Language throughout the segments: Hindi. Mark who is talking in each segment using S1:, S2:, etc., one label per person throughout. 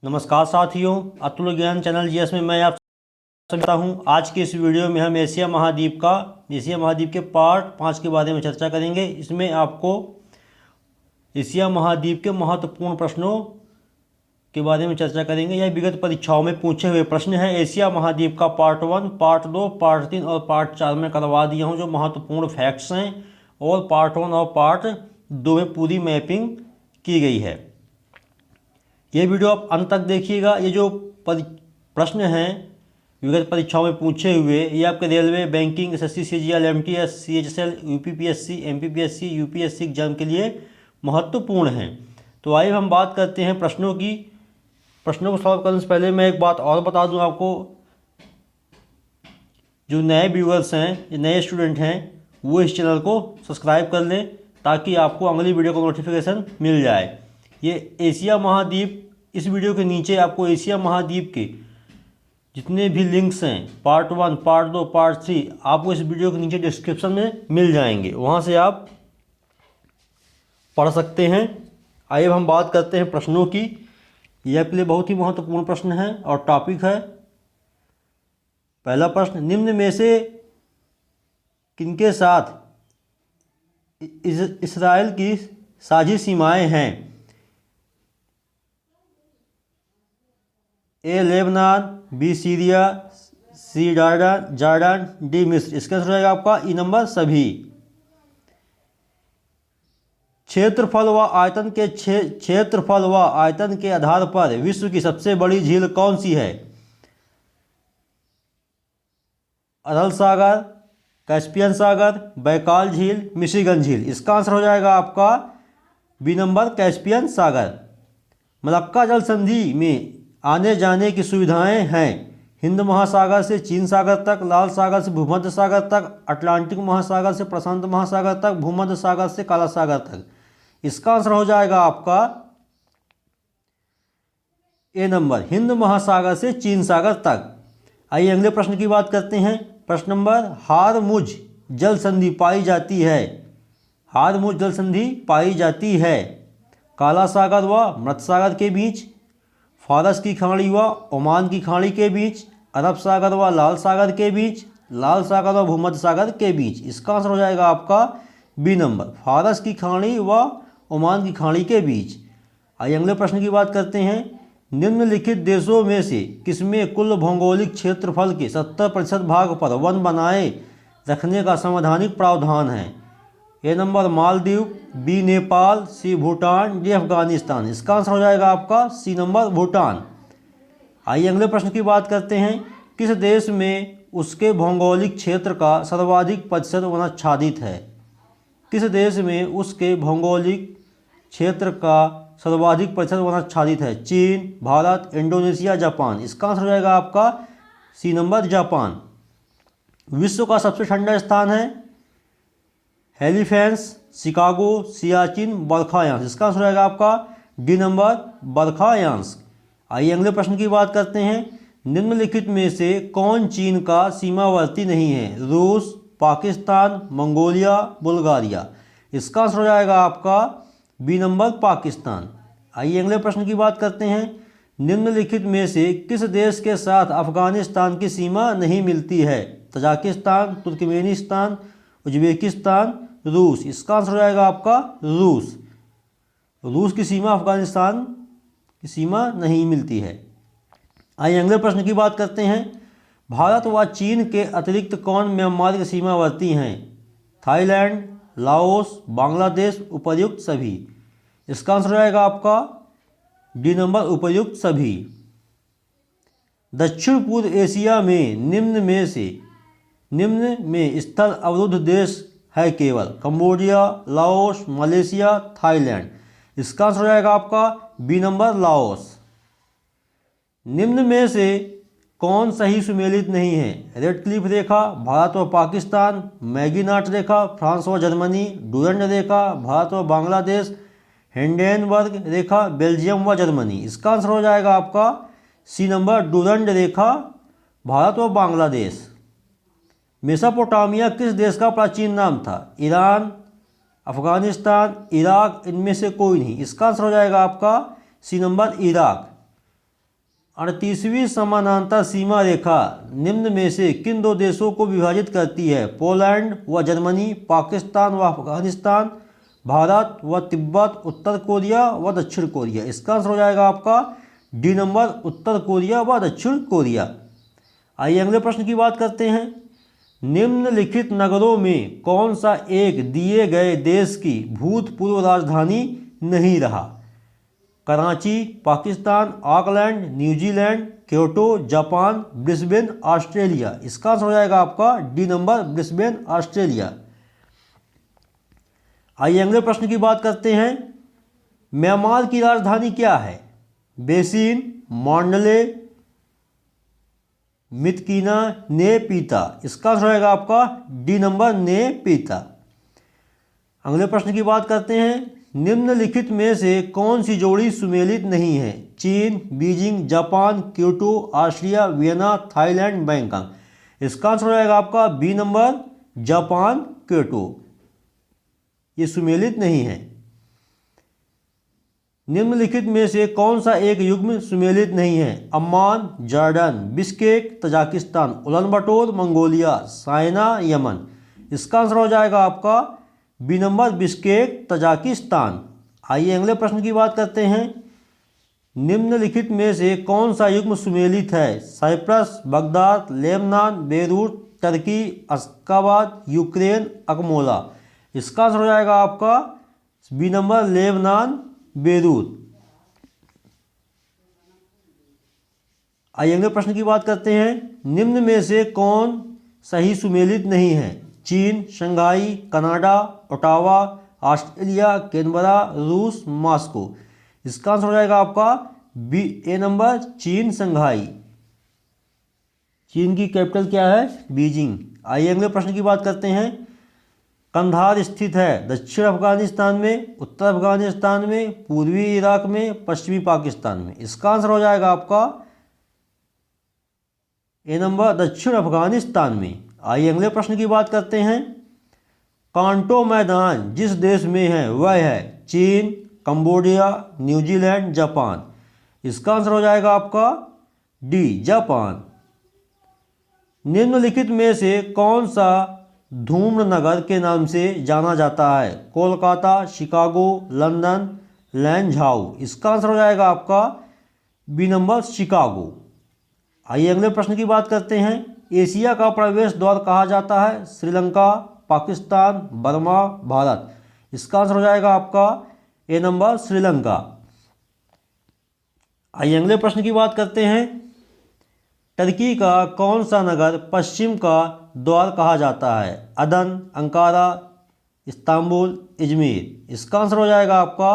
S1: नमस्कार साथियों, अतुल ज्ञान चैनल जीएस में मैं आप समझता हूँ। आज के इस वीडियो में हम एशिया महाद्वीप के पार्ट 5 के बारे में चर्चा करेंगे। इसमें आपको एशिया महाद्वीप के महत्वपूर्ण प्रश्नों के बारे में चर्चा करेंगे। यह विगत परीक्षाओं में पूछे हुए प्रश्न हैं। एशिया महाद्वीप का पार्ट 1, पार्ट 2, पार्ट 3 और पार्ट 4 में करवा दिया हूँ जो महत्वपूर्ण फैक्ट्स हैं, और पार्ट 1 और पार्ट 2 में पूरी मैपिंग की गई है। ये वीडियो आप अंत तक देखिएगा। ये जो प्रश्न हैं विगत परीक्षाओं में पूछे हुए, ये आपके railway, banking, SSC, CGL, MTS, CHSL, UPPSC, MPPSC, UPSC exam के लिए महत्वपूर्ण हैं। तो आइए हम बात करते हैं प्रश्नों की। प्रश्नों को सॉल्व करने से पहले मैं एक बात और बता दूं आपको। जो नए व्यूअर्स हैं, नए स्टूडेंट हैं, वो इस चैनल को सब्सक्राइब कर लें ताकि आपको अगली वीडियो का नोटिफिकेशन मिल जाए। ये एशिया महाद्वीप, इस वीडियो के नीचे आपको एशिया महाद्वीप के जितने भी लिंक्स हैं, पार्ट 1, पार्ट 2, पार्ट 3, आपको इस वीडियो के नीचे डिस्क्रिप्शन में मिल जाएंगे, वहाँ से आप पढ़ सकते हैं। आइए हम बात करते हैं प्रश्नों की। यह आपके लिए बहुत ही महत्वपूर्ण प्रश्न है और टॉपिक है। पहला प्रश्न, निम्न में से किनके साथ इस्राएल की साझी सीमाएं हैं? ए लेबनान, बी सीरिया, सी जॉर्डन, डी मिस्र। इसका आंसर रहेगा आपका ई नंबर सभी। क्षेत्रफल व आयतन के आधार पर विश्व की सबसे बड़ी झील कौन सी है? अरल सागर, कैस्पियन सागर, बैकाल झील, मिशिगन झील। इसका आंसर हो जाएगा आपका बी नंबर कैस्पियन सागर। मलक्का जल संधि में आने जाने की सुविधाएं हैं। हिंद महासागर से चीन सागर तक, लाल सागर से भूमध्य सागर तक, अटलांटिक महासागर से प्रशांत महासागर तक, भूमध्य सागर से काला सागर तक। इसका आंसर हो जाएगा आपका ए नंबर, हिंद महासागर से चीन सागर तक। आइए अगले प्रश्न की बात करते हैं। प्रश्न नंबर, हारमुज जल संधि पाई जाती है। हारमुज जल संधि पाई जाती है काला सागर व मृत सागर के बीच, फारस की खाड़ी व ओमान की खाड़ी के बीच, अरब सागर व लाल सागर के बीच, लाल सागर व भूमध्य सागर के बीच। इसका आंसर हो जाएगा आपका बी नंबर, फारस की खाड़ी व ओमान की खाड़ी के बीच। आइए अगले प्रश्न की बात करते हैं। निम्नलिखित देशों में से किसमें कुल भौगोलिक क्षेत्रफल के 70% भाग पर वन बनाए रखने का संवैधानिक प्रावधान है? ए नंबर मालदीव, बी नेपाल, सी भूटान, डी अफगानिस्तान। इसका आंसर हो जाएगा आपका सी नंबर भूटान। आइए अगले प्रश्न की बात करते हैं। किस देश में उसके भौगोलिक क्षेत्र का सर्वाधिक प्रतिशत वनाच्छादित है? किस देश में उसके भौगोलिक क्षेत्र का सर्वाधिक प्रतिशत वनाच्छादित है? चीन, भारत, इंडोनेशिया, जापान। इसका आंसर हो जाएगा आपका सी नंबर जापान। विश्व का सबसे ठंडा स्थान है हैलीफैंस, शिकागो, सियाचिन, बरखायांश। इसका आंसर रहेगा आपका डी नंबर बरखायांश। आइए अगले प्रश्न की बात करते हैं। निम्नलिखित में से कौन चीन का सीमावर्ती नहीं है? रूस, पाकिस्तान, मंगोलिया, बुल्गारिया। इसका आंसर हो जाएगा आपका बी नंबर पाकिस्तान। आइए अगले प्रश्न की बात करते हैं। निम्नलिखित में से किस देश के साथ अफगानिस्तान की सीमा नहीं मिलती है? तजाकिस्तान, तुर्कमेनिस्तान, उज्बेकिस्तान, रूस। इसका आंसर हो जाएगा आपका रूस। रूस की सीमा अफगानिस्तान की सीमा नहीं मिलती है। आइए अगले प्रश्न की बात करते हैं। भारत व चीन के अतिरिक्त कौन म्यांमार के सीमावर्ती हैं? थाईलैंड, लाओस, बांग्लादेश, उपर्युक्त सभी। इसका आंसर हो जाएगा आपका डी नंबर उपर्युक्त सभी। दक्षिण पूर्व एशिया में निम्न में स्थल अवरुद्ध देश है केवल? Cambodia, Laos, Malaysia, Thailand. इसका आंसर हो जाएगा आपका बी नंबर लाओस। निम्न में से कौन सही सुमेलित नहीं है? रेड क्लिफ रेखा, भारत व पाकिस्तान, मैगीनाट रेखा, फ्रांस व जर्मनी, डूरंड रेखा, भारत व बांग्लादेश, हिंडेनबर्ग रेखा, बेल्जियम व जर्मनी। इसका आंसर हो जाएगा आपका सी नंबर डूरंड रेखा, भारत व बांग्लादेश। मेसोपोटामिया किस देश का प्राचीन नाम था? ईरान, अफगानिस्तान, इराक, इनमें से कोई नहीं। इसका आंसर हो जाएगा आपका सी नंबर इराक। 38वीं समानांतर सीमा रेखा निम्न में से किन दो देशों को विभाजित करती है? पोलैंड व जर्मनी, पाकिस्तान व अफगानिस्तान, भारत व तिब्बत, उत्तर कोरिया व दक्षिण कोरिया। इसका आंसर हो जाएगा आपका डी नंबर, उत्तर कोरिया व दक्षिण कोरिया। आइए अगले प्रश्न की बात करते हैं। निम्नलिखित नगरों में कौन सा एक दिए गए देश की भूतपूर्व राजधानी नहीं रहा? Karachi, Pakistan, Auckland, New Zealand, Kyoto, Japan, Brisbane, Australia. इसका आंसर हो जाएगा आपका डी नंबर, ब्रिस्बेन, ऑस्ट्रेलिया। आइए अगले प्रश्न की बात करते हैं। म्यांमार की राजधानी क्या है? बेसिन, मांडले, मितकीना, नेपीता। इसका आंसर रहेगा आपका डी नंबर, नेपीता। अगले प्रश्न की बात करते हैं। निम्नलिखित में से कौन सी जोड़ी सुमेलित नहीं है? चीन, Beijing, Japan, Kyoto, Austria, Vienna, Thailand, Bangkok. इसका आंसर रहेगा आपका बी नंबर, जापान, क्योटो। ये सुमेलित नहीं है। निम्नलिखित में से कौन सा एक युग्म सुमेलित नहीं है? Amman, Jordan, Bishkek, Tajikistan, Ulaanbaatar, Mongolia, Sanaa, Yemen. इसका आंसर हो जाएगा आपका बी नंबर, बिश्केक, तजाकिस्तान। आइए अगले प्रश्न की बात करते हैं। निम्नलिखित में से कौन सा युग्म सुमेलित है? Cyprus, Baghdad, Lebanon, Beirut, Turkey, Ashgabat, Ukraine, Akmola. इसका आंसर हो जाएगा आपका बी नंबर, लेबनान, बेरूत। आइए अगले प्रश्न की बात करते हैं। निम्न में से कौन सही सुमेलित नहीं है? चीन, Shanghai, Canada, Ottawa, Australia, Canberra, रूस, मॉस्को। इसका आंसर हो जाएगा आपका बी, ए नंबर, चीन, शंघाई। चीन की कैपिटल क्या है? बीजिंग। आइए अगले प्रश्न की बात करते हैं। कंधार स्थित है दक्षिण अफगानिस्तान में, उत्तर अफगानिस्तान में, पूर्वी इराक में, पश्चिमी पाकिस्तान में। इसका आंसर हो जाएगा आपका ए नंबर, दक्षिण अफगानिस्तान में। आइए अगले प्रश्न की बात करते हैं। कांटो मैदान जिस देश में है वह है चीन, कंबोडिया, न्यूजीलैंड, जापान। इसका आंसर हो जाएगा आपका डी, जापान। निम्नलिखित में से कौन सा धूम्रनगर के नाम से जाना जाता है? Kolkata, Chicago, London, Lanzhou. इसका आंसर हो जाएगा आपका बी नंबर, शिकागो। आइए अगले प्रश्न की बात करते हैं। एशिया का प्रवेश द्वार कहा जाता है? श्रीलंका, पाकिस्तान, बर्मा, भारत। इसका आंसर हो जाएगा आपका ए नंबर, श्रीलंका। आइए अगले प्रश्न की बात करते हैं। टर्की का कौन सा नगर पश्चिम का द्वार कहा जाता है? अदन, अंकारा, इस्तांबुल, इजमीर। इसका आंसर हो जाएगा आपका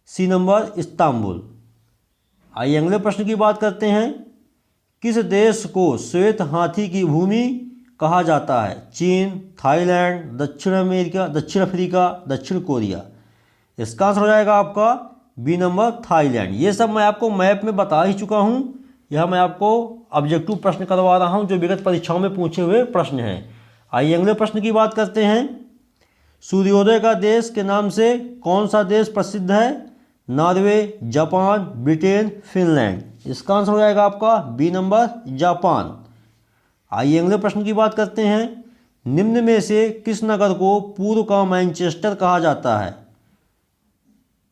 S1: सी नंबर, इस्तांबुल। आइए अगले प्रश्न की बात करते हैं। किस देश को श्वेत हाथी की भूमि कहा जाता है? चीन, थाईलैंड, दक्षिण अमेरिका, दक्षिण अफ्रीका, दक्षिण कोरिया। इसका आंसर हो जाएगा आपका बी नंबर, थाईलैंड। ये सब मैं आपको मैप में बता ही चुका हूँ। यह मैं आपको ऑब्जेक्टिव प्रश्न करवा रहा हूं जो विगत परीक्षाओं में पूछे हुए प्रश्न हैं। आइए अगले प्रश्न की बात करते हैं। सूर्योदय का देश के नाम से कौन सा देश प्रसिद्ध है? Norway, Japan, Britain, Finland. इसका आंसर हो जाएगा आपका बी नंबर, जापान। आइए अगले प्रश्न की बात करते हैं। निम्न में से किस नगर को पूर्व का मैनचेस्टर कहा जाता है?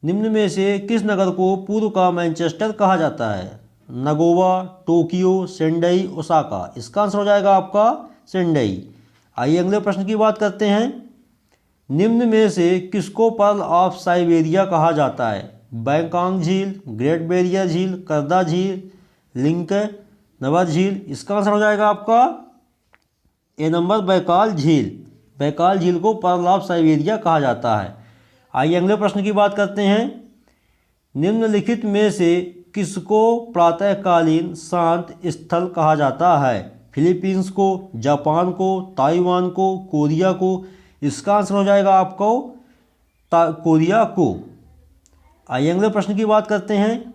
S1: निम्न में से किस नगर को पूर्व का मैनचेस्टर कहा जाता है? नगोवा, टोक्यो, सेंडई, ओसाका। इसका आंसर हो जाएगा आपका सेंडई। आइए अगले प्रश्न की बात करते हैं। निम्न में से किसको पर्ल ऑफ साइबेरिया कहा जाता है? बैंकॉक झील, ग्रेट बैरियर झील, करदा झील, लिंक नवर झील। इसका आंसर हो जाएगा आपका ए नंबर, बैकाल झील। बैकाल झील को पर्ल ऑफ साइबेरिया कहा जाता है। आइए अगले प्रश्न की बात करते हैं। निम्नलिखित में से किसको प्रातःकालीन शांत स्थल कहा जाता है? फिलीपींस को, जापान को, ताइवान को, कोरिया को। इसका आंसर हो जाएगा आपको कोरिया को। आइए अगले प्रश्न की बात करते हैं।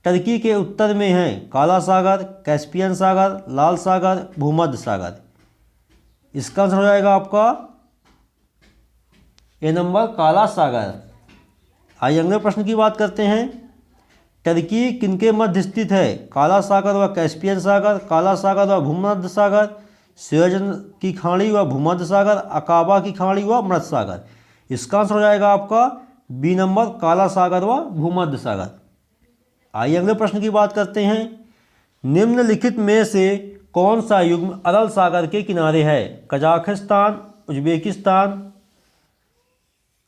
S1: टर्की के उत्तर में है काला सागर, कैस्पियन सागर, लाल सागर, भूमध्य सागर। इसका आंसर हो जाएगा आपका ए नंबर, काला सागर। आइए अगले प्रश्न की बात करते हैं। टर्की किनके मध्य स्थित है? काला सागर व कैस्पियन सागर, काला सागर व भूमध्य सागर, स्वेज की खाड़ी व भूमध्य सागर, अकाबा की खाड़ी व मृत सागर। इसका आंसर हो जाएगा आपका बी नंबर, काला सागर व भूमध्य सागर। आइए अगले प्रश्न की बात करते हैं। निम्नलिखित में से कौन सा युग्म अरल सागर के किनारे है? Kazakhstan,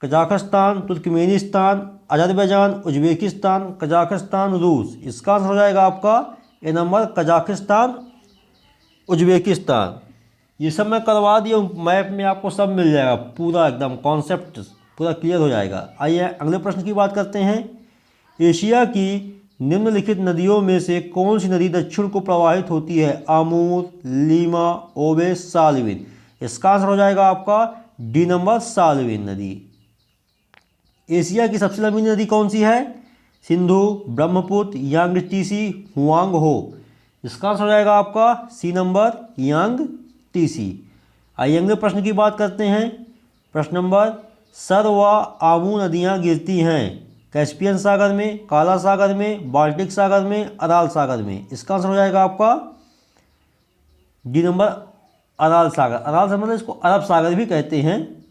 S1: Kazakhstan, Turkmenistan, Azerbaijan, Uzbekistan, Kazakhstan, रूस। इसका आंसर हो जाएगा आपका ए नंबर, कजाकिस्तान, उज्बेकिस्तान। ये सब मैं करवा दिया हूँ, मैप में आपको सब मिल जाएगा, पूरा एकदम कॉन्सेप्ट पूरा क्लियर हो जाएगा। आइए अगले प्रश्न की बात करते हैं। एशिया की निम्नलिखित नदियों में से कौन सी नदी दक्षिण को प्रवाहित होती है? आमूर, लीमा, ओबे, साल्विन। इसका आंसर हो जाएगा आपका डी नंबर, साल्विन नदी। एशिया की सबसे लंबी नदी कौन सी है? सिंधु, ब्रह्मपुत्र, यांगटीसी, हुआंग हो। इसका आंसर हो जाएगा आपका सी नंबर, यांगटीसी। आइए अगले प्रश्न की बात करते हैं। प्रश्न नंबर, सर व आमू नदियाँ गिरती हैं कैस्पियन सागर में, काला सागर में, बाल्टिक सागर में, अराल सागर में। इसका आंसर हो जाएगा आपका डी नंबर, अराल सागर। अराल सागर मतलब इसको अरब सागर भी कहते हैं।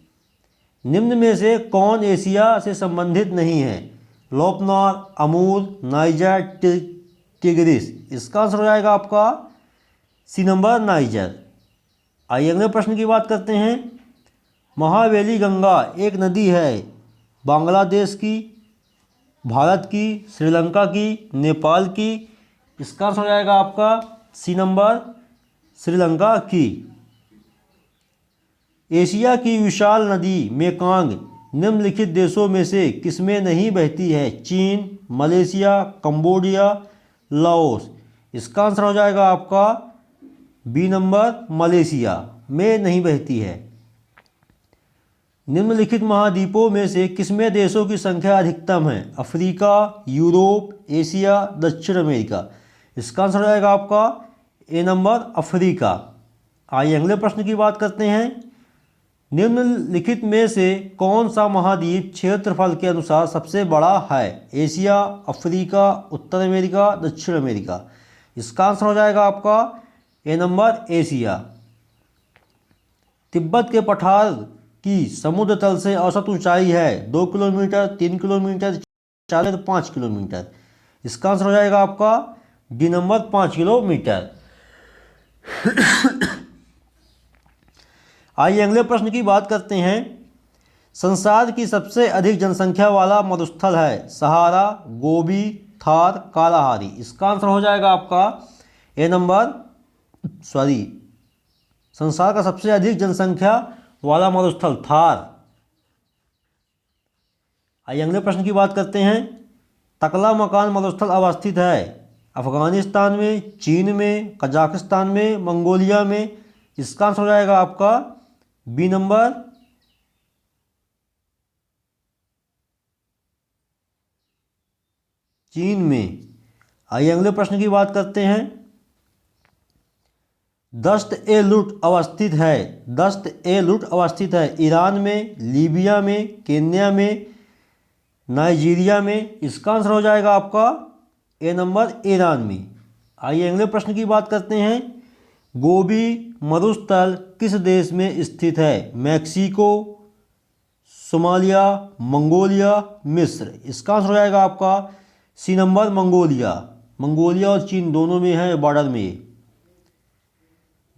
S1: निम्न में से कौन एशिया से संबंधित नहीं है? लोपनार, अमूर, नाइजर, टिग्रिस। इसका आंसर हो जाएगा आपका सी नंबर, नाइजर। आइए अगले प्रश्न की बात करते हैं। महावेली गंगा एक नदी है बांग्लादेश की, भारत की, श्रीलंका की, नेपाल की। इसका आंसर हो जाएगा आपका सी नंबर, श्रीलंका की। एशिया की विशाल नदी मेकांग निम्नलिखित देशों में से किसमें नहीं बहती है? चीन, मलेशिया, कंबोडिया, लाओस। इसका आंसर हो जाएगा आपका बी नंबर, मलेशिया में नहीं बहती है। निम्नलिखित महाद्वीपों में से किसमें देशों की संख्या अधिकतम है? अफ्रीका, यूरोप, एशिया, दक्षिण अमेरिका। इसका आंसर हो जाएगा आपका ए नंबर, अफ्रीका। आइए अगले प्रश्न की बात करते हैं। निम्नलिखित में से कौन सा महाद्वीप क्षेत्रफल के अनुसार सबसे बड़ा है? एशिया, अफ्रीका, उत्तर अमेरिका, दक्षिण अमेरिका। इसका आंसर हो जाएगा आपका ए नंबर, एशिया। तिब्बत के पठार की समुद्र तल से औसत ऊंचाई है 2 किलोमीटर, 3 किलोमीटर, 4 5 किलोमीटर। इसका आंसर हो जाएगा आपका डी नंबर, 5 किलोमीटर। आइए अगले प्रश्न की बात करते हैं। संसार की सबसे अधिक जनसंख्या वाला मरुस्थल है? सहारा, गोबी, थार, कालाहारी। इसका आंसर हो जाएगा आपका ए नंबर, संसार का सबसे अधिक जनसंख्या वाला मरुस्थल थार। आइए अगले प्रश्न की बात करते हैं। तकला मकान मरुस्थल अवस्थित है अफगानिस्तान में, चीन में, कजाकिस्तान में, मंगोलिया में। इसका आंसर हो जाएगा आपका बी नंबर, चीन में। आइए अगले प्रश्न की बात करते हैं। दस्त-ए-लुट अवस्थित है ईरान में, लीबिया में, केन्या में, नाइजीरिया में। इसका आंसर हो जाएगा आपका ए नंबर, ईरान में। आइए अगले प्रश्न की बात करते हैं। गोबी मरुस्थल किस देश में स्थित है? मैक्सिको, सोमालिया, मंगोलिया, मिस्र। इसका आंसर हो जाएगा आपका सी नंबर, मंगोलिया और चीन दोनों में है, बॉर्डर में।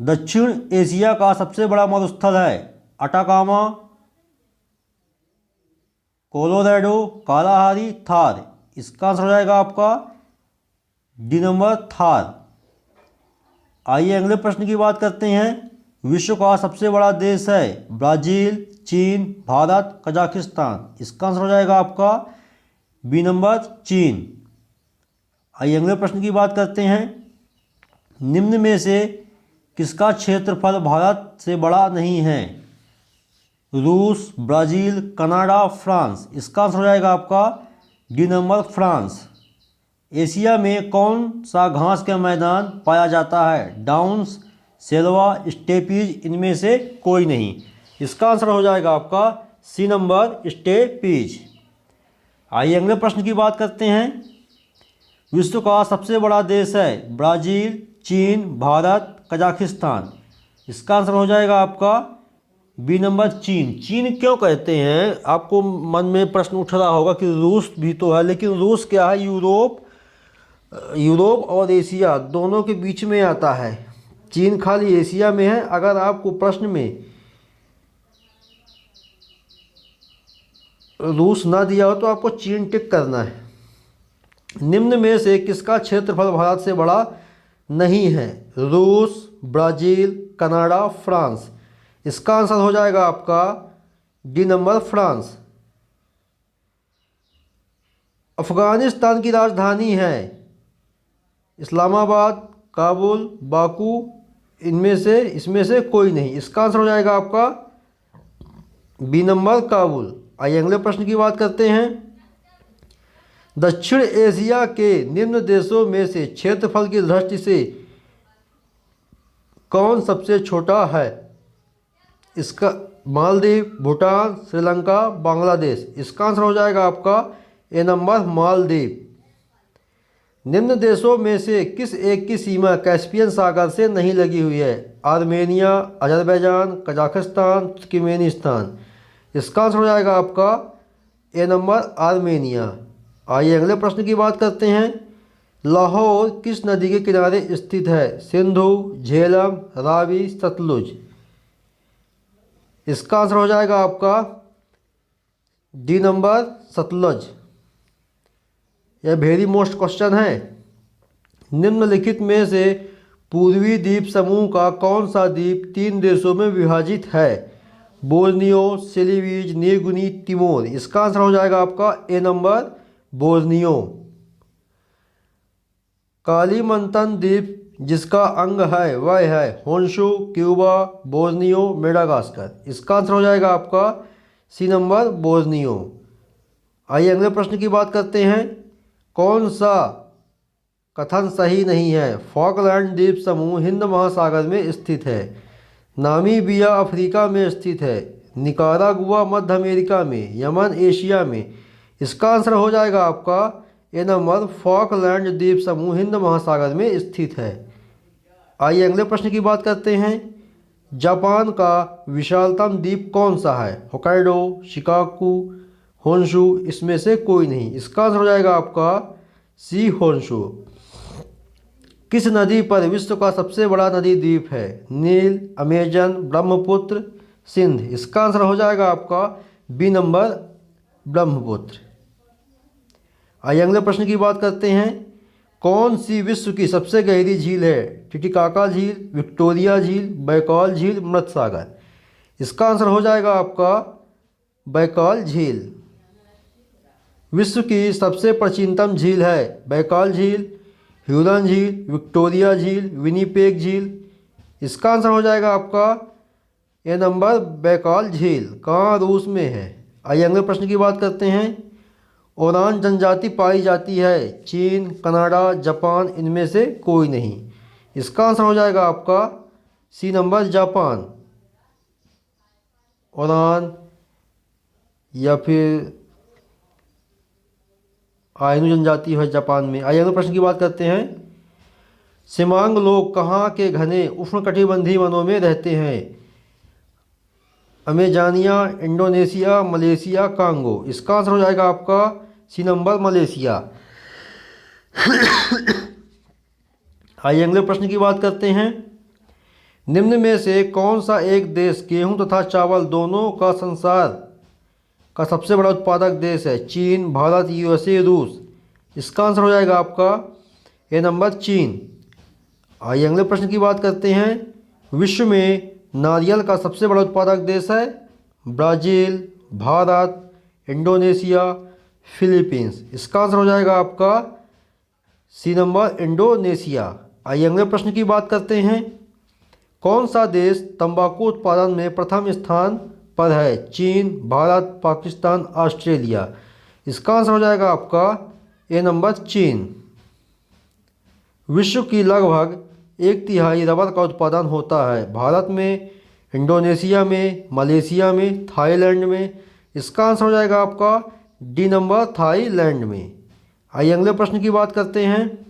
S1: दक्षिण एशिया का सबसे बड़ा मरुस्थल है अटाकामा, कोलोराडो, कालाहारी, थार। इसका आंसर हो जाएगा आपका डी नंबर, थार। आइए अगले प्रश्न की बात करते हैं। विश्व का सबसे बड़ा देश है ब्राज़ील, चीन, भारत, कजाकिस्तान। इसका आंसर हो जाएगा आपका बी नंबर, चीन। आइए अगले प्रश्न की बात करते हैं। निम्न में से किसका क्षेत्रफल भारत से बड़ा नहीं है? रूस, ब्राज़ील, कनाडा, फ्रांस। इसका आंसर हो जाएगा आपका डी नंबर, फ्रांस। एशिया में कौन सा घास का मैदान पाया जाता है? Downs, selva, steppes. इनमें से कोई नहीं। इसका आंसर हो जाएगा आपका सी नंबर, स्टेपीज। आइए अगले प्रश्न की बात करते हैं। विश्व का सबसे बड़ा देश है ब्राज़ील, चीन, भारत, कजाकिस्तान। इसका आंसर हो जाएगा आपका बी नंबर चीन। चीन क्यों कहते हैं? आपको मन में प्रश्न उठ रहा होगा कि रूस भी तो है, लेकिन रूस क्या है, यूरोप और एशिया दोनों के बीच में आता है। चीन खाली एशिया में है। अगर आपको प्रश्न में रूस ना दिया हो तो आपको चीन टिक करना है। निम्न में से किसका क्षेत्रफल भारत से बड़ा नहीं है? रूस, ब्राज़ील, कनाडा, फ्रांस। इसका आंसर हो जाएगा आपका डी नंबर फ्रांस। अफगानिस्तान की राजधानी है इस्लामाबाद, काबुल, बाकू। इसमें से कोई नहीं। इसका आंसर हो जाएगा आपका बी नंबर काबुल। आइए अगले प्रश्न की बात करते हैं। दक्षिण एशिया के निम्न देशों में से क्षेत्रफल की दृष्टि से कौन सबसे छोटा है? इसका मालदीव, भूटान, श्रीलंका, बांग्लादेश। इसका आंसर हो जाएगा आपका ए नंबर मालदीव। निम्न देशों में से किस एक की सीमा कैस्पियन सागर से नहीं लगी हुई है? Armenia, Azerbaijan, Kazakhstan, Turkmenistan. इसका आंसर हो जाएगा आपका ए नंबर आर्मेनिया। आइए अगले प्रश्न की बात करते हैं। लाहौर किस नदी के किनारे स्थित है? सिंधु, झेलम, रावी, सतलुज। इसका आंसर हो जाएगा आपका डी नंबर सतलुज। यह वेरी मोस्ट क्वेश्चन है। निम्नलिखित में से पूर्वी द्वीप समूह का कौन सा द्वीप 3 देशों में विभाजित है? Borneo, Celebes, New Guinea, Timor. इसका आंसर हो जाएगा आपका ए नंबर बोर्नियो। कालीमंतन द्वीप जिसका अंग है वह है होंशु, क्यूबा, बोर्नियो, मेडागास्कर। इसका आंसर हो जाएगा आपका सी नंबर बोर्नियो। आइए अगले प्रश्न की बात करते हैं। कौन सा कथन सही नहीं है? फॉकलैंड द्वीप समूह हिंद महासागर में स्थित है। नामीबिया अफ्रीका में स्थित है। निकारागुआ मध्य अमेरिका में। यमन एशिया में। इसका आंसर हो जाएगा आपका ए नंबर फॉकलैंड द्वीप समूह हिंद महासागर में स्थित है। आइए अगले प्रश्न की बात करते हैं। जापान का विशालतम द्वीप कौन सा है? Hokkaido, Shikoku, Honshu. इसमें से कोई नहीं। इसका आंसर हो जाएगा आपका सी होंशु। किस नदी पर विश्व का सबसे बड़ा नदी द्वीप है? नील, अमेजन, ब्रह्मपुत्र, सिंध। इसका आंसर हो जाएगा आपका बी नंबर ब्रह्मपुत्र। आइए अगले प्रश्न की बात करते हैं। कौन सी विश्व की सबसे गहरी झील है? टिटिकाका झील, विक्टोरिया झील, बैकाल झील, मृत सागर। इसका आंसर हो जाएगा आपका बैकाल झील। विश्व की सबसे प्राचीनतम झील है बैकाल झील, ह्यूरन झील, विक्टोरिया झील, विनीपेग झील। इसका आंसर हो जाएगा आपका ए नंबर बैकाल झील। कहाँ? रूस में है। आइए अगले प्रश्न की बात करते हैं। ओरान जनजाति पाई जाती है चीन, कनाडा, जापान। इनमें से कोई नहीं। इसका आंसर हो जाएगा आपका सी नंबर जापान। ओरान या फिर आइनू जनजाति है जापान में। आइए अगले प्रश्न की बात करते हैं। सिमांग लोग कहाँ के घने उष्णकटिबंधीय वनों में रहते हैं? अमेजानिया, इंडोनेशिया, मलेशिया, कांगो। इसका आंसर हो जाएगा आपका सी नंबर मलेशिया। आइए अगले प्रश्न की बात करते हैं। निम्न में से कौन सा एक देश गेहूं तथा चावल दोनों का संसार का सबसे बड़ा उत्पादक देश है? चीन, भारत, यूएसए, रूस। इसका आंसर हो जाएगा आपका ए नंबर चीन। आइए अगले प्रश्न की बात करते हैं। विश्व में नारियल का सबसे बड़ा उत्पादक देश है? Brazil, Bharat, Indonesia, Philippines. इसका आंसर हो जाएगा आपका सी नंबर इंडोनेशिया। आइए अगले प्रश्न की बात करते हैं। कौन सा देश तंबाकू उत्पादन में प्रथम स्थान पर है? चीन, भारत, पाकिस्तान, ऑस्ट्रेलिया। इसका आंसर हो जाएगा आपका ए नंबर चीन। विश्व की लगभग 1/3 रबर का उत्पादन होता है। भारत में, इंडोनेशिया में, मलेशिया में, थाईलैंड में। इसका आंसर हो जाएगा आपका डी नंबर थाईलैंड में। आइए अगले प्रश्न की बात करते हैं।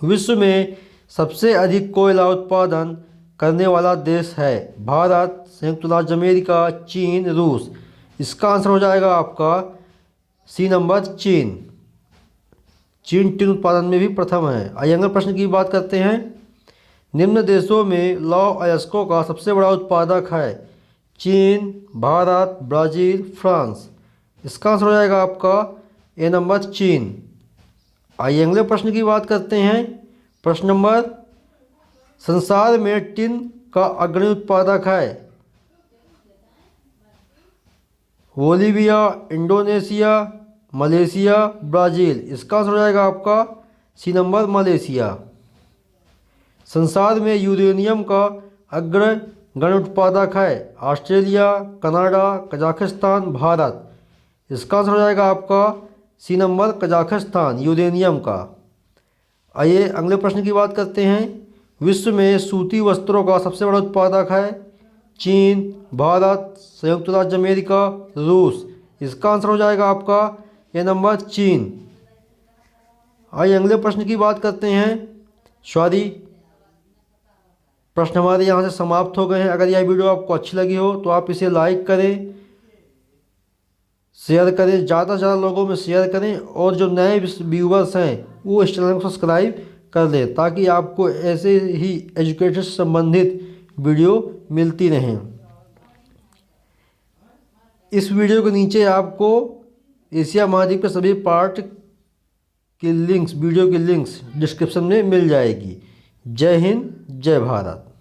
S1: विश्व में सबसे अधिक कोयला उत्पादन करने वाला देश है? भारत, संयुक्त राज्य अमेरिका, चीन, रूस। इसका आंसर हो जाएगा आपका सी नंबर, चीन। चीन टिन उत्पादन में भी प्रथम है। आइए अगले प्रश्न की बात करते हैं। निम्न देशों में लौह अयस्कों का सबसे बड़ा उत्पादक है? चीन, भारत, ब्राज़ील, फ्रांस। इसका आंसर हो जाएगा आपका ए नंबर, चीन। आइए अगले प्रश्न की बात करते हैं। प्रश्न नंबर, संसार में टिन का अग्रणी उत्पादक है? Bolivia, Indonesia, Malaysia, Brazil. इसका आंसर हो जाएगा आपका सी नंबर, मलेशिया। संसार में यूरेनियम का अग्रगण्य उत्पादक है? Australia, Canada, Kazakhstan, Bharat. इसका आंसर हो जाएगा आपका सी नंबर, कजाकिस्तान, यूरेनियम का। आइए अगले प्रश्न की बात करते हैं। विश्व में सूती वस्त्रों का सबसे बड़ा उत्पादक है? चीन, भारत, संयुक्त राज्य अमेरिका, रूस। इसका आंसर हो जाएगा आपका ये नंबर, चीन। आइए अगले प्रश्न की बात करते हैं। सॉरी, प्रश्न हमारे यहाँ से समाप्त हो गए हैं। अगर यह वीडियो आपको अच्छी लगी हो तो आप इसे लाइक करें, शेयर करें, ज़्यादा से ज़्यादा लोगों में शेयर करें, और जो नए व्यूवर्स हैं वो इस चैनल को सब्सक्राइब कर लें ताकि आपको ऐसे ही एजुकेशन से संबंधित वीडियो मिलती रहें। इस वीडियो के नीचे आपको एशिया महाद्वीप के सभी पार्ट के लिंक्स, वीडियो के लिंक्स डिस्क्रिप्शन में मिल जाएगी। जय हिंद, जय भारत।